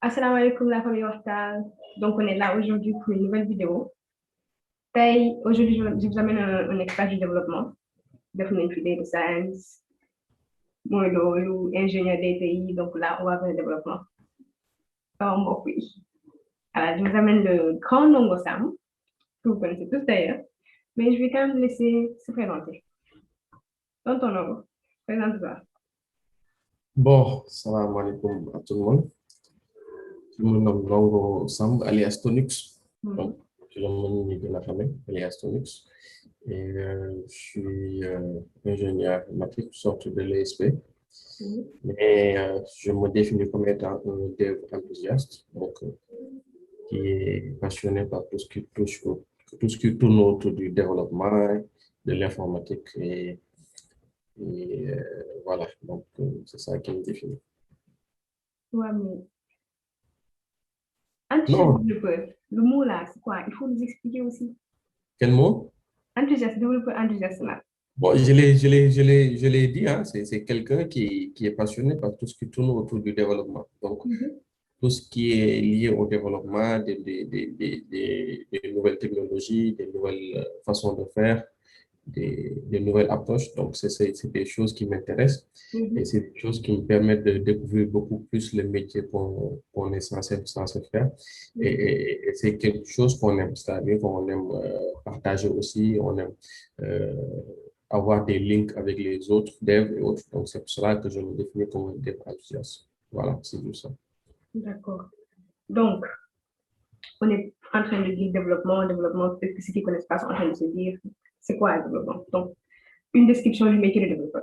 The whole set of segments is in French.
Assalamu alaikum la famille Hortal. Donc on est là aujourd'hui pour une nouvelle vidéo. Aujourd'hui je vous amène un expert du développement, definitely data science, moi ingénieur DTI. Donc là on va faire le développement. Oui. Alors je vous amène le grand Ndongo Sam, que vous connaissez tous d'ailleurs, mais je vais quand même laisser se présenter. Tonton Ndongo, présente-toi. Bon, salam alaikum à tout le monde. Je me nomme Ndongo Samb, alias Tonux. Donc, je suis le nom de la famille, alias Tonux. Et je suis ingénieur informatique, sorti de l'ESP. Mais je me définis comme étant un dev enthousiaste, donc, qui est passionné par tout ce qui touche, tout ce qui tourne autour du développement, de l'informatique. Et voilà, donc c'est ça qui me définit. Ouais, mais enthousiaste Non, développeur, le mot là, c'est quoi? Il faut nous expliquer aussi. quel mot? Enthousiaste développeur, enthousiaste là. Bon, je l'ai dit, hein, c'est quelqu'un qui est passionné par tout ce qui tourne autour du développement. Donc, tout ce qui est lié au développement des nouvelles technologies, des nouvelles façons de faire, des nouvelles approches. Donc, c'est des choses qui m'intéressent et c'est des choses qui me permettent de découvrir beaucoup plus le métier qu'on est censé faire. Et c'est quelque chose qu'on aime, c'est-à-dire qu'on aime partager aussi, on aime avoir des links avec les autres devs et autres. Donc, c'est pour cela que je me définis comme un dev enthousiaste. Voilà, c'est tout ça. D'accord. Donc, on est en train de dire développement, peut-être que ceux qui ne connaissent pas sont en train de se dire, c'est quoi le développement? Donc, une description du métier de développeur.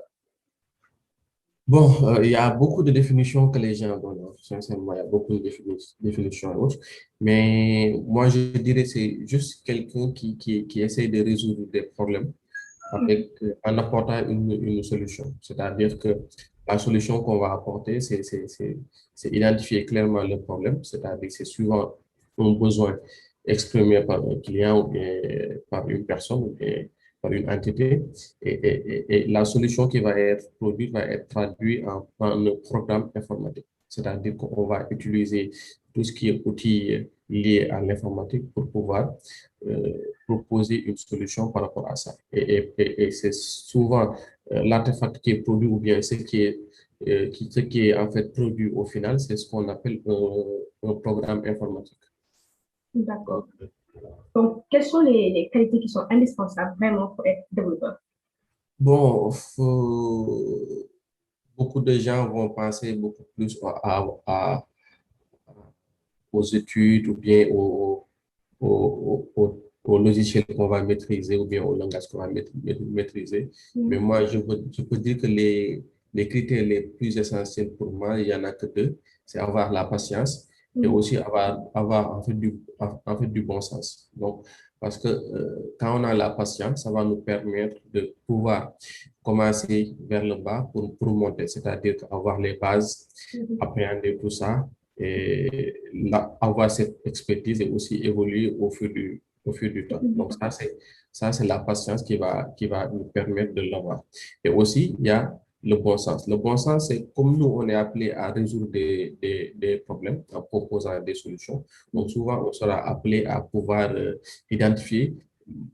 Bon, il y a beaucoup de définitions que les gens donnent, hein. Sincèrement, il y a beaucoup de définitions et autres. Mais moi, je dirais que c'est juste quelqu'un qui essaie de résoudre des problèmes avec, en apportant une solution. C'est-à-dire que la solution qu'on va apporter, c'est identifier clairement le problème, c'est-à-dire que c'est souvent un besoin exprimé par un client ou bien par une personne ou bien par une entité. Et la solution qui va être produite va être traduite en un programme informatique. C'est-à-dire qu'on va utiliser tout ce qui est outils liés à l'informatique pour pouvoir proposer une solution par rapport à ça. Et c'est souvent l'artefact qui est produit ou bien ce qui est en fait produit au final, c'est ce qu'on appelle un programme informatique. D'accord. Donc, quelles sont les qualités qui sont indispensables vraiment pour être développeur? Bon, beaucoup de gens vont penser beaucoup plus aux études ou bien au logiciel qu'on va maîtriser ou bien au langage qu'on va maîtriser. Mais moi, je peux dire que les critères les plus essentiels pour moi, il n'y en a que deux. C'est avoir la patience et aussi avoir en fait du bon sens. Donc, parce que quand on a la patience, ça va nous permettre de pouvoir commencer vers le bas pour monter, c'est-à-dire avoir les bases, appréhender tout ça et avoir cette expertise et aussi évoluer au fur du temps. Donc, ça, c'est la patience qui va nous permettre de l'avoir. Et aussi, il y a le bon sens. Le bon sens, c'est comme nous, on est appelé à résoudre des problèmes en proposant des solutions. Donc, souvent, on sera appelé à pouvoir identifier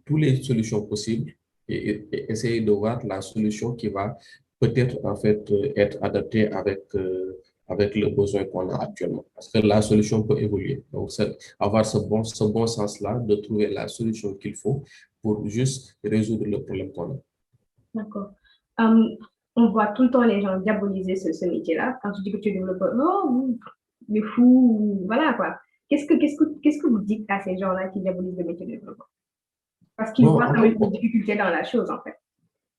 toutes les solutions possibles et essayer de voir la solution qui va peut-être en fait être adaptée avec le besoin qu'on a actuellement. Parce que la solution peut évoluer. Donc, c'est avoir ce bon sens-là de trouver la solution qu'il faut pour juste résoudre le problème qu'on a. D'accord. On voit tout le temps les gens diaboliser ce métier-là. Quand tu dis que tu es développeur, oh, les fous, voilà quoi. Qu'est-ce que vous dites à ces gens-là qui diabolisent le métier de développeur? Parce qu'ils Bon, voient en quand fait, même une difficulté dans la chose, en fait.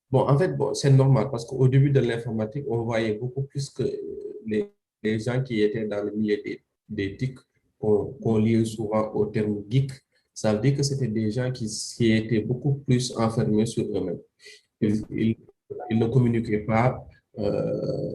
bon, c'est normal parce qu'au début de l'informatique, on voyait beaucoup plus que les, les gens qui étaient dans le milieu des TIC, qu'on liait souvent au terme geek. Ça veut dire que c'était des gens qui étaient beaucoup plus enfermés sur eux-mêmes. Ils ne communiquaient pas,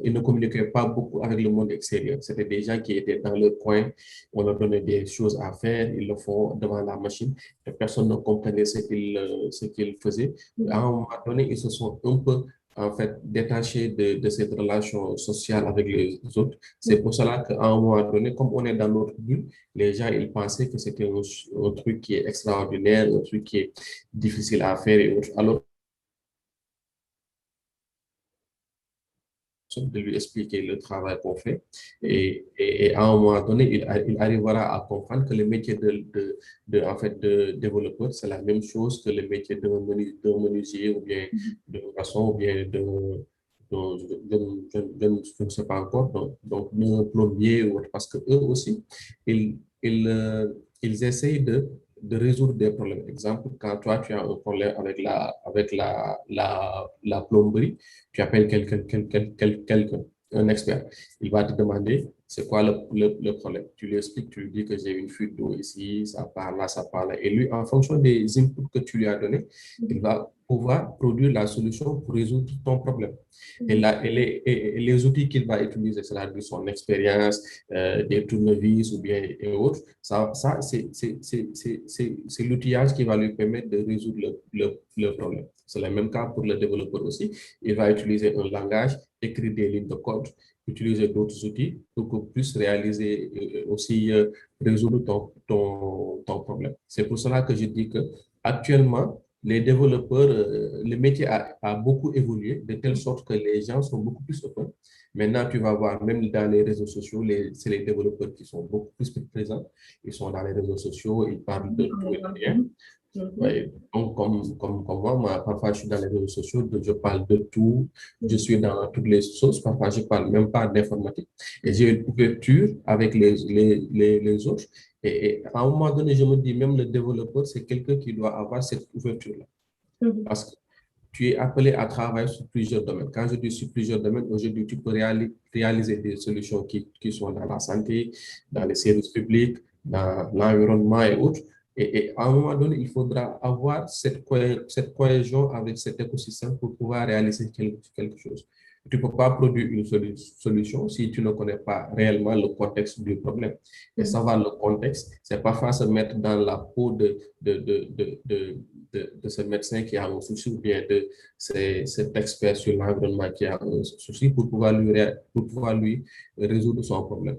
ils ne communiquaient pas beaucoup avec le monde extérieur. C'était des gens qui étaient dans leur coin, on leur donnait des choses à faire, ils le font devant la machine, et personne ne comprenait ce qu'ils faisaient. À un moment donné, ils se sont un peu en fait détachés de cette relation sociale avec les autres. C'est pour cela qu'à un moment donné, comme on est dans notre bulle, les gens ils pensaient que c'était un truc qui est extraordinaire, un truc qui est difficile à faire et autres. Alors, de lui expliquer le travail qu'on fait. Et à un moment donné, il arrivera à comprendre que le métier en fait, de développeur, c'est la même chose que le métier de menuisier ou bien de maçon ou bien je ne sais pas encore, donc de plombier ou autre, parce que eux aussi, ils essayent de résoudre des problèmes. Exemple, quand toi, tu as un problème avec la plomberie, tu appelles quelqu'un, un expert. Il va te demander c'est quoi le problème. Tu lui expliques, tu lui dis que j'ai une fuite d'eau ici, ça part là, ça part là. Et lui, en fonction des inputs que tu lui as donnés, il va pouvoir produire la solution pour résoudre ton problème. Et les outils qu'il va utiliser, c'est-à-dire son expérience, des tournevis ou bien et autres, c'est l'outillage qui va lui permettre de résoudre le problème. C'est le même cas pour le développeur aussi. Il va utiliser un langage, écrire des lignes de code, utiliser d'autres outils pour que puisse réaliser aussi résoudre ton problème. C'est pour cela que je dis que actuellement, les développeurs, le métier a beaucoup évolué de telle sorte que les gens sont beaucoup plus open. Maintenant, tu vas voir, même dans les réseaux sociaux, c'est les développeurs qui sont beaucoup plus présents. Ils sont dans les réseaux sociaux, ils parlent de tout et de rien. Ouais, donc, comme moi, parfois je suis dans les réseaux sociaux, donc je parle de tout, je suis dans toutes les choses, parfois je ne parle même pas d'informatique. Et j'ai une ouverture avec les autres. Et à un moment donné, je me dis, même le développeur, c'est quelqu'un qui doit avoir cette ouverture-là. Parce que tu es appelé à travailler sur plusieurs domaines. Quand je dis sur plusieurs domaines, aujourd'hui, tu peux réaliser des solutions qui sont dans la santé, dans les services publics, dans l'environnement et autres. Et à un moment donné, il faudra avoir cette cohésion avec cet écosystème pour pouvoir réaliser quelque chose. Tu ne peux pas produire une solution si tu ne connais pas réellement le contexte du problème. Et savoir le contexte, c'est parfois se mettre dans la peau de ce médecin qui a un souci ou bien de cet expert sur l'environnement qui a un souci pour pouvoir lui résoudre son problème.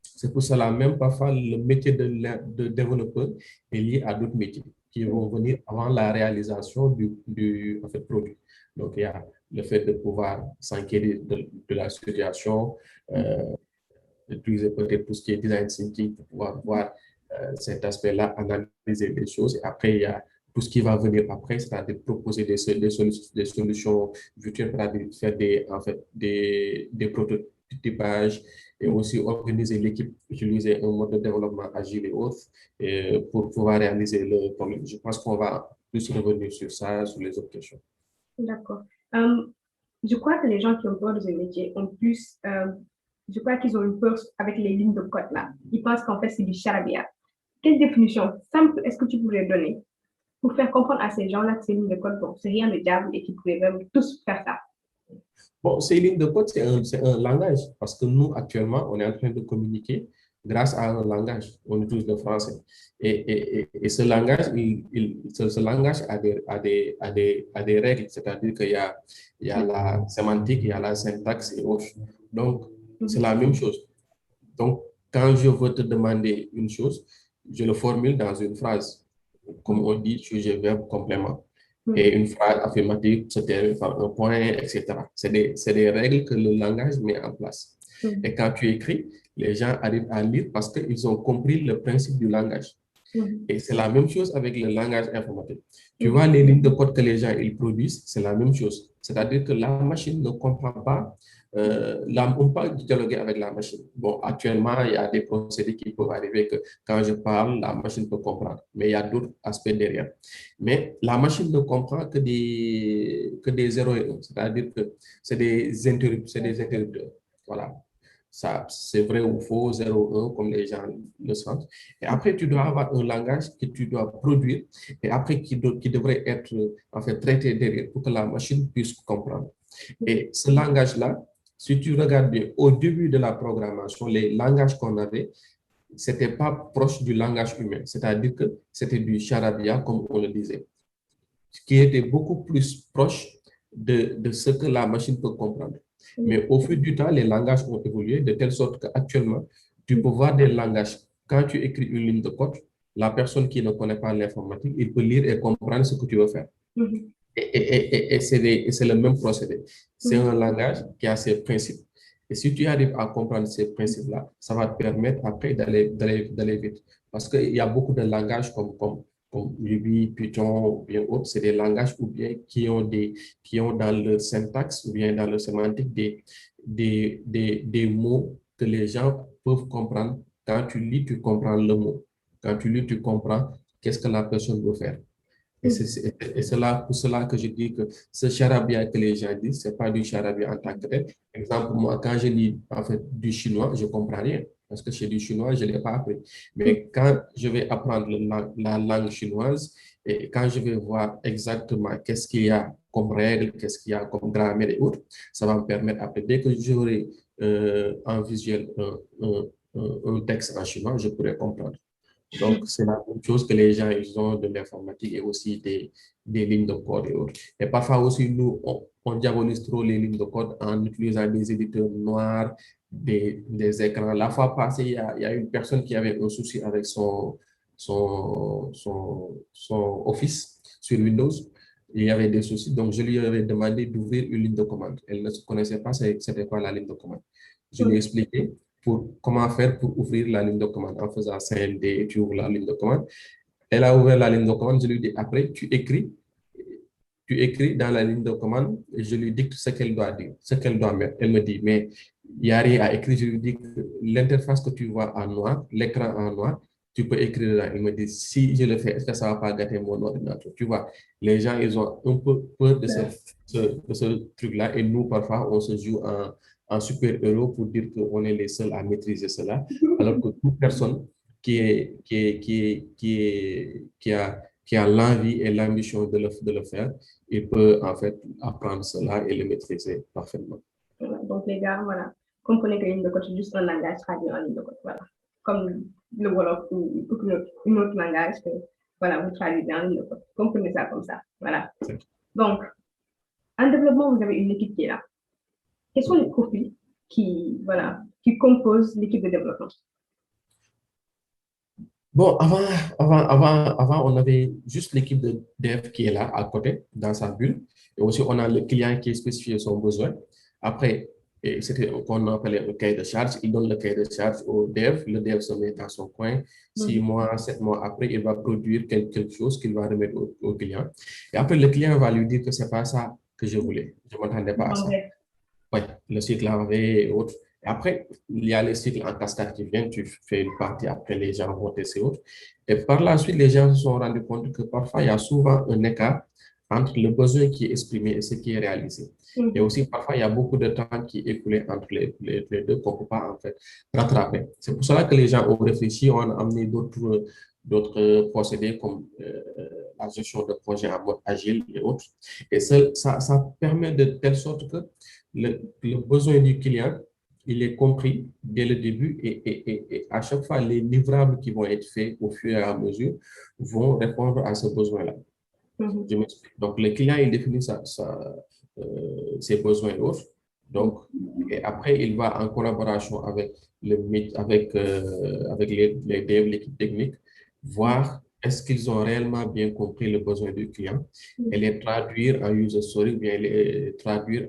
C'est pour cela même parfois le métier de développeur est lié à d'autres métiers qui vont venir avant la réalisation du en fait, produit. Donc, il y a le fait de pouvoir s'enquérir de la situation, utiliser peut-être tout ce qui est design thinking pour pouvoir voir cet aspect-là, analyser les choses. Et après, il y a tout ce qui va venir après, c'est-à-dire proposer des solutions virtuelles, c'est-à-dire faire en fait, des prototypages et aussi organiser l'équipe, utiliser un mode de développement agile et autres pour pouvoir réaliser le problème. Je pense qu'on va plus revenir sur ça, sur les autres questions. D'accord. Je crois que les gens qui ont peur de ce métier ont plus, je crois qu'ils ont une peur avec les lignes de code là. Ils pensent qu'en fait, c'est du charabia. Quelle définition simple est-ce que tu pourrais donner pour faire comprendre à ces gens-là que ces lignes de code, bon, c'est rien de diable et qu'ils pourraient vraiment tous faire ça? Bon, ces lignes de code, c'est un langage parce que nous, actuellement, on est en train de communiquer grâce à un langage. On utilise le français. Et ce langage, ce langage a des règles, c'est-à-dire il y a la sémantique, il y a la syntaxe et autres. Donc, c'est la même chose. Donc, quand je veux te demander une chose, je le formule dans une phrase. Comme on dit, sujet, verbe, complément. Et une phrase affirmative se termine par un point, etc. C'est des règles que le langage met en place. Et quand tu écris, les gens arrivent à lire parce qu'ils ont compris le principe du langage. Et c'est la même chose avec le langage informatique. Tu vois, les lignes de code que les gens ils produisent, c'est la même chose. C'est-à-dire que la machine ne comprend pas. On ne peut pas dialoguer avec la machine. Bon, actuellement, il y a des procédés qui peuvent arriver que quand je parle, la machine peut comprendre. Mais il y a d'autres aspects derrière. Mais la machine ne comprend que des 0 et 1. C'est-à-dire que c'est des interrupteurs. Voilà. Ça, c'est vrai ou faux, 0 ou 1, comme les gens le sentent. Et après, tu dois avoir un langage que tu dois produire et après qui devrait être en fait traité derrière pour que la machine puisse comprendre. Et ce langage-là, si tu regardes bien, au début de la programmation, les langages qu'on avait, c'était pas proche du langage humain, c'est-à-dire que c'était du charabia, comme on le disait, qui était beaucoup plus proche de ce que la machine peut comprendre. Mais au fil du temps, les langages ont évolué de telle sorte qu'actuellement, tu peux voir des langages. Quand tu écris une ligne de code, la personne qui ne connaît pas l'informatique, il peut lire et comprendre ce que tu veux faire. Et c'est le même procédé. C'est un langage qui a ses principes. Et si tu arrives à comprendre ces principes-là, ça va te permettre après d'aller vite. Parce qu'il y a beaucoup de langages comme Ruby, Python ou bien autres, c'est des langages ou bien qui ont dans le syntaxe ou bien dans le sémantique des mots que les gens peuvent comprendre. Quand tu lis, tu comprends le mot. Quand tu lis, tu comprends qu'est-ce que la personne veut faire. Et c'est pour cela que je dis que ce charabia que les gens disent, ce n'est pas du charabia en tant que tel. Par exemple, moi, quand je lis en fait, du chinois, je ne comprends rien. Parce que chez du chinois, je ne l'ai pas appris. Mais quand je vais apprendre la langue chinoise et quand je vais voir exactement qu'est-ce qu'il y a comme règle, qu'est-ce qu'il y a comme grammaire et autres, ça va me permettre après, dès que j'aurai en visuel un texte en chinois, je pourrai comprendre. Donc, c'est la même chose que les gens ils ont de l'informatique et aussi des lignes de code et autres. Et parfois aussi, nous, on diabolise trop les lignes de code en utilisant des éditeurs noirs, des écrans. La fois passée, il y a une personne qui avait un souci avec son Office sur Windows. Il y avait des soucis, donc je lui avais demandé d'ouvrir une ligne de commande. Elle ne se connaissait pas, c'était quoi la ligne de commande. Je lui ai expliqué pour comment faire pour ouvrir la ligne de commande en faisant CMD, tu ouvres la ligne de commande. Elle a ouvert la ligne de commande, je lui dis après, tu écris dans la ligne de commande et je lui dicte ce qu'elle doit dire, ce qu'elle doit mettre. Elle me dit, mais il n'y a rien à écrire. Je lui dis que l'interface que tu vois en noir, l'écran en noir, tu peux écrire là. Il me dit, si je le fais, est-ce que ça ne va pas gâter mon ordinateur? Tu vois, les gens, ils ont un peu peur de ce truc-là et nous, parfois, on se joue en super-héros pour dire qu'on est les seuls à maîtriser cela, alors que toute personne qui a l'envie et l'ambition de le faire, il peut en fait apprendre cela et le maîtriser parfaitement. Donc, les gars, voilà, comprenez que ligne de code, c'est juste un langage traduit en ligne de code. Voilà. Comme le Wolof ou un autre langage que voilà, vous traduisez en ligne de code. Comprenez ça comme ça. Voilà. Donc, en développement, vous avez une équipe qui est là. Quels sont les profils qui composent l'équipe de développement? Bon, avant, on avait juste l'équipe de dev qui est là à côté, dans sa bulle. Et aussi, on a le client qui spécifie son besoin. Après, c'était ce qu'on appelait le cahier de charge. Il donne le cahier de charge au dev. Le dev se met dans son coin. 6 mois, 7 mois après, il va produire quelque chose qu'il va remettre au client. Et après, le client va lui dire que ce n'est pas ça que je voulais. Je ne m'attendais pas à ça. Oui, le cycle AV et autres. Et après, il y a les cycles en cascade qui viennent, tu fais une partie, après les gens vont tester autres. Et par la suite, les gens se sont rendus compte que parfois, il y a souvent un écart entre le besoin qui est exprimé et ce qui est réalisé. Et aussi, parfois, il y a beaucoup de temps qui est écoulé entre les deux qu'on ne peut pas en fait rattraper. C'est pour cela que les gens ont réfléchi, on a amené d'autres procédés comme la gestion de projets en mode agile et autres. Et ça permet de telle sorte que le besoin du client, il est compris dès le début et à chaque fois, les livrables qui vont être faits au fur et à mesure vont répondre à ce besoin-là. Donc, le client, il définit ses besoins et autres. Donc, et après, il va en collaboration avec avec les devs, l'équipe technique, voir est-ce qu'ils ont réellement bien compris le besoin du client et les traduire en user story, bien les traduire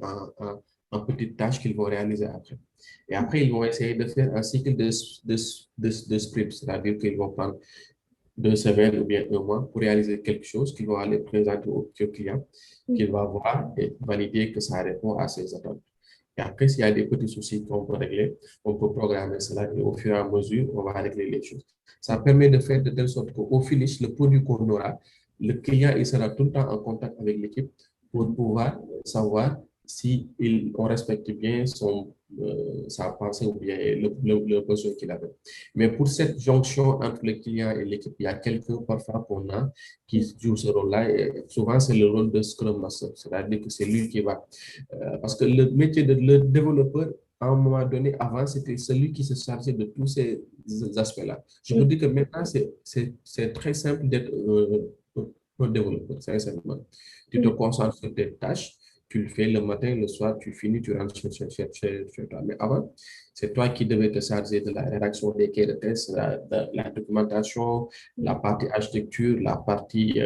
en petites tâches qu'ils vont réaliser après. Et après, ils vont essayer de faire un cycle de scripts, c'est-à-dire qu'ils vont prendre 2 semaines ou bien 1 mois pour réaliser quelque chose qu'ils vont aller présenter au client, qu'il va voir et valider que ça répond à ses attentes. Et après, s'il y a des petits soucis qu'on peut régler, on peut programmer cela et au fur et à mesure, on va régler les choses. Ça permet de faire de telle sorte qu'au finish, le produit qu'on aura, le client il sera tout le temps en contact avec l'équipe pour pouvoir savoir si on respecte bien sa pensée ou bien le besoin qu'il avait. Mais pour cette jonction entre le client et l'équipe, il y a quelqu'un parfois qu'on a qui joue ce rôle-là. Et souvent, c'est le rôle de Scrum Master, c'est-à-dire que c'est lui qui va. Parce que le métier de le développeur, à un moment donné, avant, c'était celui qui se chargeait de tous ces aspects-là. Je peux dire que maintenant, c'est très simple d'être un développeur, sincèrement. Tu te concentres sur tes tâches, tu le fais le matin, le soir, tu finis, tu rentres chez toi. Mais avant, c'est toi qui devais te charger de la rédaction des cahiers de test, la documentation, la partie architecture, la partie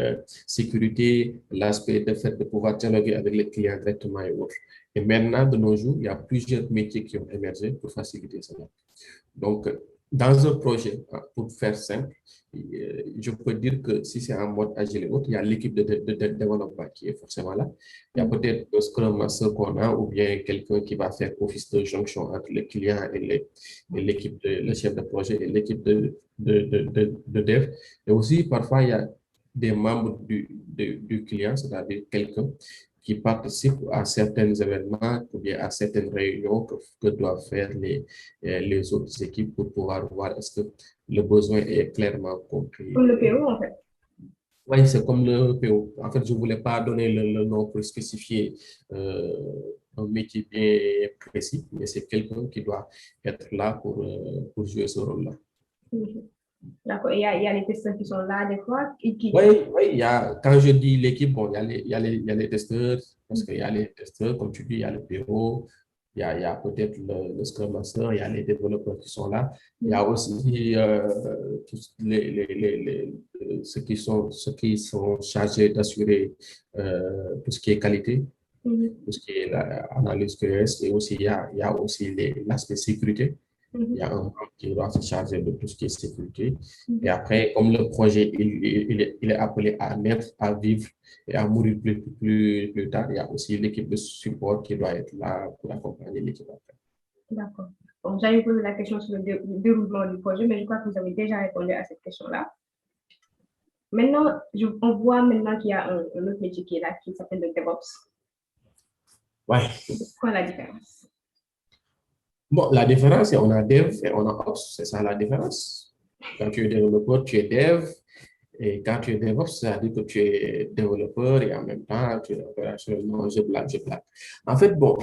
sécurité, l'aspect de fait de pouvoir dialoguer avec les clients directement et autres. Et maintenant, de nos jours, il y a plusieurs métiers qui ont émergé pour faciliter cela. Donc, dans un projet, pour faire simple, je peux dire que si c'est en mode agile et autres, il y a l'équipe de développement qui est forcément là. Il y a peut-être le Scrum Master qu'on a ou bien quelqu'un qui va faire office de jonction entre le client et l'équipe, le chef de projet et l'équipe de dev. Et aussi, parfois, il y a des membres du client, c'est-à-dire quelqu'un qui participe à certains événements ou bien à certaines réunions que doivent faire les autres équipes pour pouvoir voir est-ce que le besoin est clairement compris. Comme le PO, en fait. Oui, c'est comme le PO. En fait, je ne voulais pas donner le nom pour spécifier un métier bien précis, mais c'est quelqu'un qui doit être là pour jouer ce rôle-là. D'accord. Il y a les testeurs qui sont là des fois. Oui, oui, quand je dis l'équipe, bon, il y a les testeurs, parce qu'il y a les testeurs, comme tu dis, il y a le PO, il y a peut-être le Scrum Master, il y a les développeurs qui sont là, il y a aussi tous ceux qui sont chargés d'assurer tout ce qui est qualité, tout ce qui est l'analyse QS, et aussi il y a aussi l'aspect sécurité. Il y a un membre qui doit se charger de tout ce qui est sécurité. Et après, comme le projet, il est appelé à naître, à vivre et à mourir plus tard, il y a aussi l'équipe de support qui doit être là pour accompagner l'équipe. D'accord. Bon, j'allais poser la question sur le déroulement du projet, mais je crois que vous avez déjà répondu à cette question-là. Maintenant, on voit maintenant qu'il y a un autre métier qui est là, qui s'appelle le DevOps. Ouais. C'est quoi la différence? Bon, la différence, c'est on a Dev et on a Ops, c'est ça la différence. Quand tu es développeur, tu es Dev. Et quand tu es DevOps, ça veut dire que tu es développeur et en même temps, tu es opérationnellement, je blague. En fait, bon,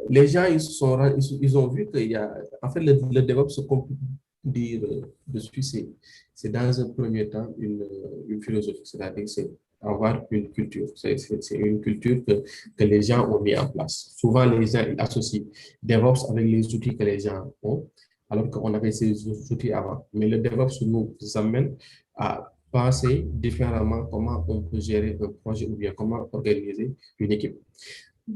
les gens, ils ont vu qu'il y a, en fait, le DevOps, comme dire dessus, c'est dans un premier temps une philosophie, c'est-à-dire c'est avoir une culture. C'est une culture que les gens ont mis en place. Souvent, les gens associent DevOps avec les outils que les gens ont, alors qu'on avait ces outils avant. Mais le DevOps nous amène à penser différemment comment on peut gérer un projet ou bien comment organiser une équipe.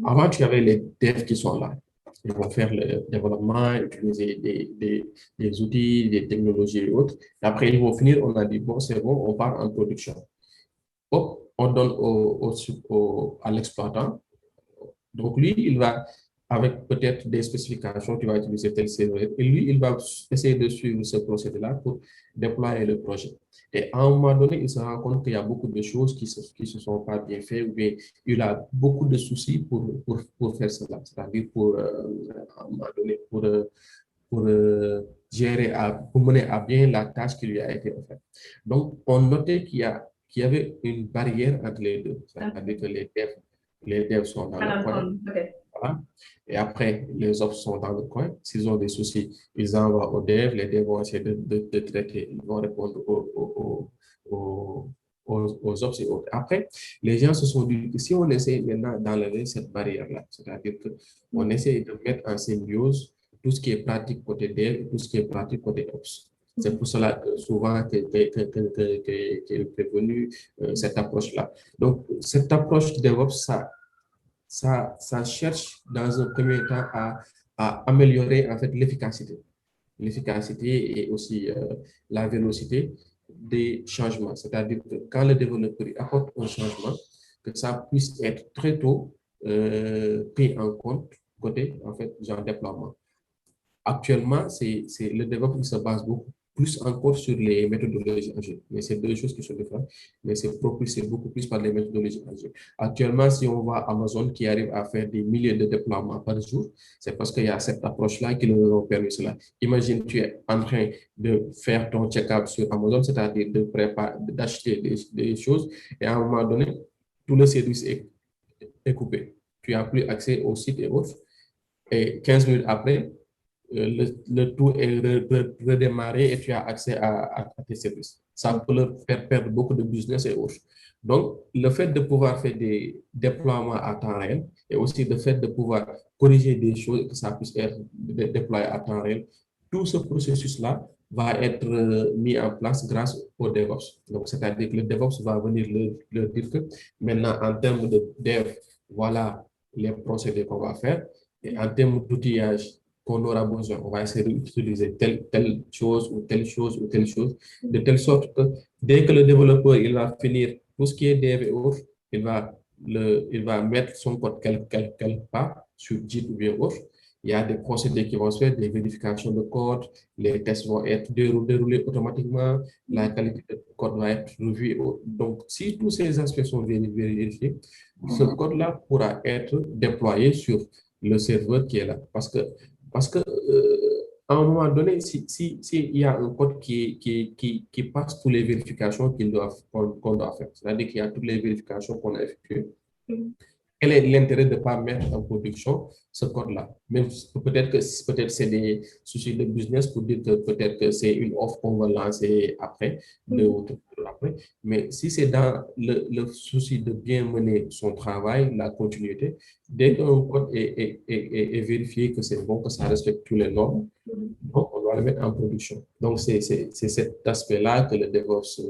Avant, tu avais les devs qui sont là. Ils vont faire le développement, utiliser des outils, des technologies et autres. Et après, ils vont finir, on a dit, bon, c'est bon, on part en production. Hop, on donne à l'exploitant. Donc, lui, il va, avec peut-être des spécifications, tu vas utiliser tel serveur. Et lui, il va essayer de suivre ce procédé-là pour déployer le projet. Et à un moment donné, il se rend compte qu'il y a beaucoup de choses qui se sont pas bien faites ou bien il a beaucoup de soucis pour faire cela. C'est-à-dire à un moment donné, pour gérer, pour mener à bien la tâche qui lui a été offerte. Donc, on notait qu'il y avait une barrière entre les deux. C'est-à-dire que les devs sont dans le coin. Voilà. Et après, les autres sont dans le coin. S'ils ont des soucis, ils envoient aux devs. Les devs vont essayer de traiter. Ils vont répondre aux ops et autres. Après, les gens se sont dit que si on essaie maintenant d'enlever cette barrière-là, c'est-à-dire qu'on essaie de mettre en symbiose tout ce qui est pratique côté dev et tout ce qui est pratique côté ops. C'est pour cela que souvent est venue cette approche-là. Donc, cette approche DevOps, ça cherche dans un premier temps à améliorer en fait l'efficacité et aussi la vélocité des changements. C'est-à-dire que quand le développeur apporte un changement, que ça puisse être très tôt pris en compte côté en fait genre déploiement. Actuellement, le développement se base beaucoup plus encore sur les méthodologies agiles. Mais c'est deux choses qui sont différentes, mais c'est propulsé beaucoup plus par les méthodologies agiles. Actuellement, si on voit Amazon qui arrive à faire des milliers de déploiements par jour, c'est parce qu'il y a cette approche-là qui leur a permis cela. Imagine, tu es en train de faire ton check-up sur Amazon, c'est-à-dire de préparer, d'acheter des choses, et à un moment donné, tout le service est coupé. Tu n'as plus accès au site et autres. Et 15 minutes après, le tout est redémarré et tu as accès à tes services. Ça peut leur faire perdre beaucoup de business et autres. Donc, le fait de pouvoir faire des déploiements à temps réel et aussi le fait de pouvoir corriger des choses et que ça puisse être déployé à temps réel, tout ce processus-là va être mis en place grâce au DevOps. Donc, c'est-à-dire que le DevOps va venir leur dire que maintenant, en termes de dev, voilà les procédés qu'on va faire. Et en termes d'outillage qu'on aura besoin, on va essayer d'utiliser telle chose ou telle chose ou telle chose, de telle sorte que dès que le développeur il va finir tout ce qui est dev et autres, il va mettre son code quelque part sur Git ou bien autre. Il y a des procédés qui vont se faire, des vérifications de code, les tests vont être déroulés automatiquement, la qualité du code va être revue. Donc, si tous ces aspects sont vérifiés, ce code-là pourra être déployé sur le serveur qui est là. Parce que à un moment donné, si il y a un code qui passe toutes les vérifications qu'on doit faire, c'est-à-dire qu'il y a toutes les vérifications qu'on a effectuées, quel est l'intérêt de ne pas mettre en production ce code-là? Même peut-être que c'est des soucis de business pour dire que peut-être que c'est une offre qu'on va lancer après, après. Mais si c'est dans le souci de bien mener son travail, la continuité, dès qu'un code est vérifié que c'est bon, que ça respecte tous les normes, donc on doit le mettre en production. Donc c'est cet aspect-là que le DevOps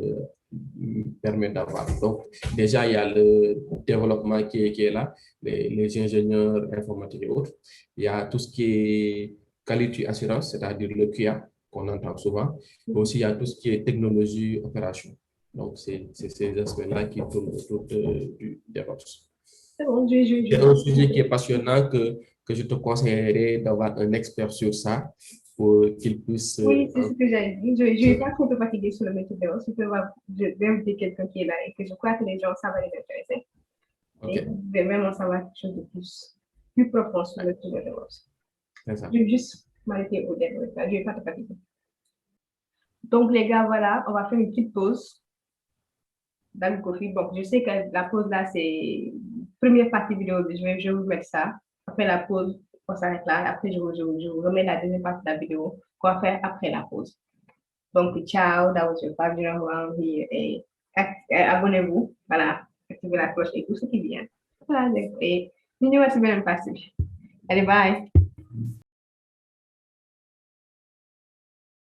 permet d'avoir. Donc, déjà, il y a le développement qui est là, les ingénieurs informatiques et autres. Il y a tout ce qui est qualité assurance, c'est-à-dire le QA qu'on entend souvent. Mais aussi, il y a tout ce qui est technologie, opération. Donc, c'est ces aspects-là qui tournent autour du DevOps. C'est bon, C'est un sujet qui est passionnant que je te conseillerais d'avoir un expert sur ça pour qu'il puisse... Oui, c'est ce que j'avais dit. Je ne vais pas trop te fatiguer sur le métier de DevOps. Je vais inviter quelqu'un qui est là et que je crois que les gens, ça va les intéresser. Okay. Et vraiment, ça va être quelque chose de plus profond sur le métier de DevOps. Je vais juste m'arrêter au dernier. Je ne vais pas te fatiguer. Donc, les gars, voilà, on va faire une petite pause dans le coffee. Bon, je sais que la pause là, c'est première partie vidéo. Je vais vous mettre ça. Après la pause, on s'arrête là. Après, je vous remets la deuxième partie de la vidéo qu'on va faire après la pause. Donc, ciao, that was your 5-0 round here. Et abonnez-vous, voilà, activez la cloche et tout ce qui vient. Voilà, et nous, c'est bien parti. Allez, bye.